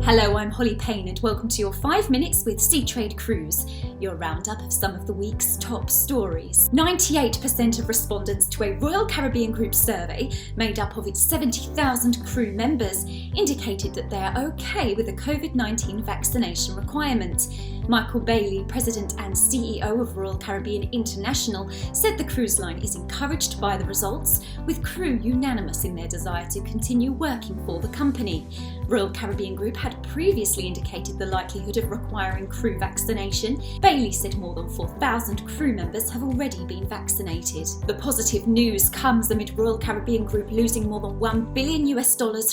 Hello, I'm Holly Payne and welcome to your 5 Minutes with Seatrade Cruise, your roundup of some of the week's top stories. 98% of respondents to a Royal Caribbean Group survey, made up of its 70,000 crew members, indicated that they are okay with the COVID-19 vaccination requirement. Michael Bailey, President and CEO of Royal Caribbean International, said the cruise line is encouraged by the results, with crew unanimous in their desire to continue working for the company. Royal Caribbean Group had previously indicated the likelihood of requiring crew vaccination. Bailey said more than 4,000 crew members have already been vaccinated. The positive news comes amid Royal Caribbean Group losing more than $1 billion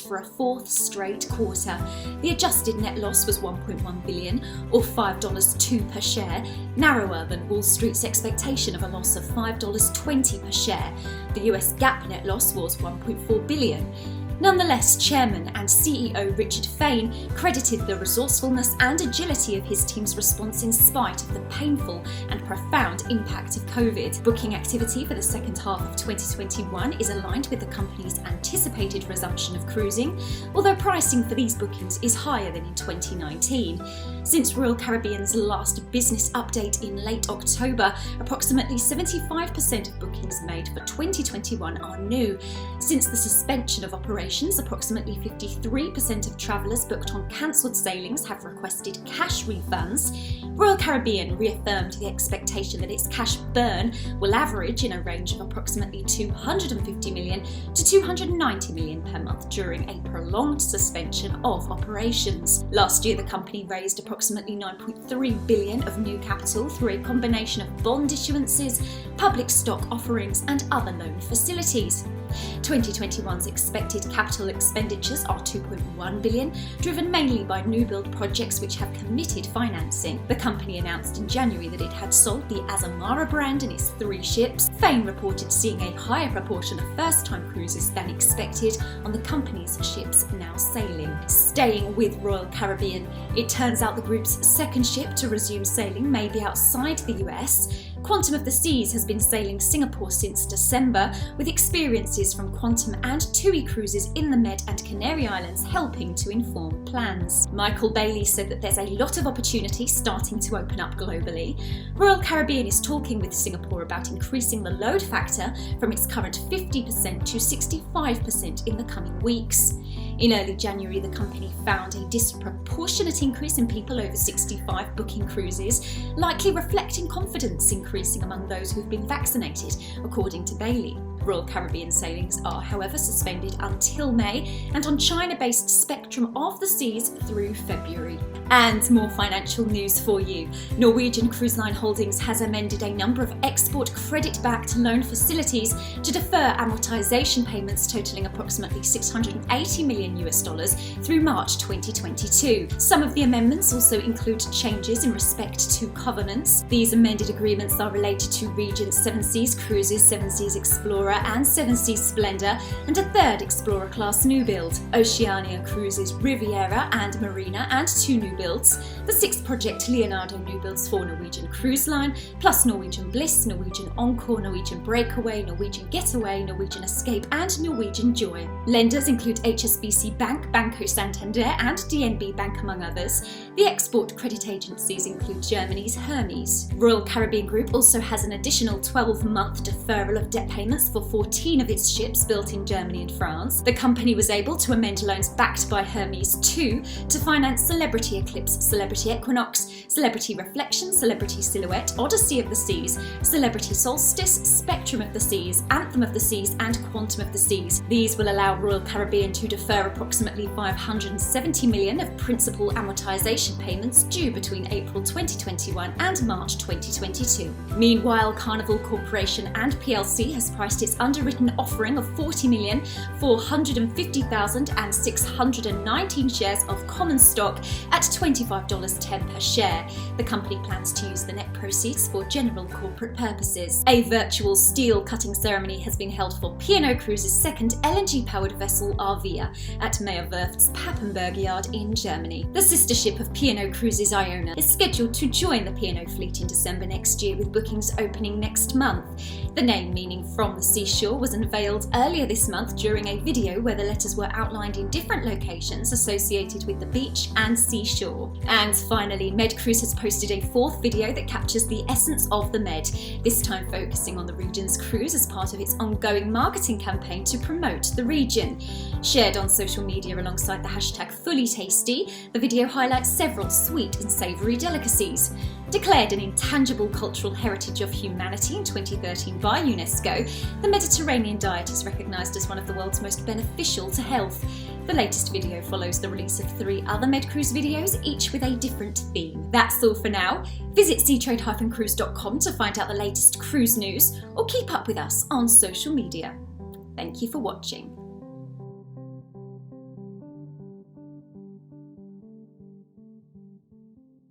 for a fourth straight quarter. The adjusted net loss was $1.1 billion, or $5.02 per share, narrower than Wall Street's expectation of a loss of $5.20 per share. The US GAAP net loss was $1.4 billion. Nonetheless, Chairman and CEO Richard Fain credited the resourcefulness and agility of his team's response in spite of the painful and profound impact of COVID. Booking activity for the second half of 2021 is aligned with the company's anticipated resumption of cruising, although pricing for these bookings is higher than in 2019. Since Royal Caribbean's last business update in late October, approximately 75% of bookings made for 2021 are new. Since the suspension of operations, approximately 53% of travellers booked on cancelled sailings have requested cash refunds. Royal Caribbean reaffirmed the expectation that its cash burn will average in a range of approximately $250 million to $290 million per month during a prolonged suspension of operations. Last year, the company raised approximately $9.3 billion of new capital through a combination of bond issuances, public stock offerings, and other loan facilities. 2021's expected capital expenditures are $2.1 billion, driven mainly by new build projects which have committed financing. The company announced in January that it had sold the Azamara brand and its 3 ships. Fain reported seeing a higher proportion of first-time cruises than expected on the company's ships now sailing. Staying with Royal Caribbean, it turns out the group's second ship to resume sailing may be outside the US. Quantum of the Seas has been sailing Singapore since December, with experiences from Quantum and TUI cruises in the Med and Canary Islands helping to inform plans. Michael Bailey said that there's a lot of opportunity starting to open up globally. Royal Caribbean is talking with Singapore about increasing the load factor from its current 50% to 65% in the coming weeks. In early January, the company found a disproportionate increase in people over 65 booking cruises, likely reflecting confidence increasing among those who've been vaccinated, according to Bailey. Royal Caribbean sailings are, however, suspended until May and on China-based Spectrum of the Seas through February. And more financial news for you. Norwegian Cruise Line Holdings has amended a number of export credit-backed loan facilities to defer amortization payments totaling approximately $680 million through March 2022. Some of the amendments also include changes in respect to covenants. These amended agreements are related to Regent 7 Seas Cruises, 7 Seas Explorer and 7 Seas Splendor, and a third Explorer-class new build, Oceania Cruises Riviera and Marina, and 2 new builds, the 6th Project Leonardo new builds for Norwegian Cruise Line, plus Norwegian Bliss, Norwegian Encore, Norwegian Breakaway, Norwegian Getaway, Norwegian Escape, and Norwegian Joy. Lenders include HSBC Bank, Banco Santander, and DNB Bank, among others. The export credit agencies include Germany's Hermes. Royal Caribbean Group also has an additional 12-month deferral of debt payments for 14 of its ships built in Germany and France. The company was able to amend loans backed by Hermes 2 to finance Celebrity Eclipse, Celebrity Equinox, Celebrity Reflection, Celebrity Silhouette, Odyssey of the Seas, Celebrity Solstice, Spectrum of the Seas, Anthem of the Seas, and Quantum of the Seas. These will allow Royal Caribbean to defer approximately $570 million of principal amortization payments due between April 2021 and March 2022. Meanwhile, Carnival Corporation and PLC has priced its underwritten offering of 40,450,619 shares of common stock at $25.10 per share. The company plans to use the net proceeds for general corporate purposes. A virtual steel cutting ceremony has been held for P&O Cruises' second LNG-powered vessel Arvia at Meyerwerft's Papenburg yard in Germany. The sister ship of P&O Cruises Iona is scheduled to join the P&O fleet in December next year, with bookings opening next month. The name meaning from the sea Seashore was unveiled earlier this month during a video where the letters were outlined in different locations associated with the beach and seashore. And finally, MedCruise has posted a fourth video that captures the essence of the Med, this time focusing on the region's cruise as part of its ongoing marketing campaign to promote the region. Shared on social media alongside the hashtag #FullyTasty, the video highlights several sweet and savoury delicacies. Declared an intangible cultural heritage of humanity in 2013 by UNESCO, the Mediterranean diet is recognised as one of the world's most beneficial to health. The latest video follows the release of 3 other MedCruise videos, each with a different theme. That's all for now. Visit seatrade-cruise.com to find out the latest cruise news or keep up with us on social media. Thank you for watching.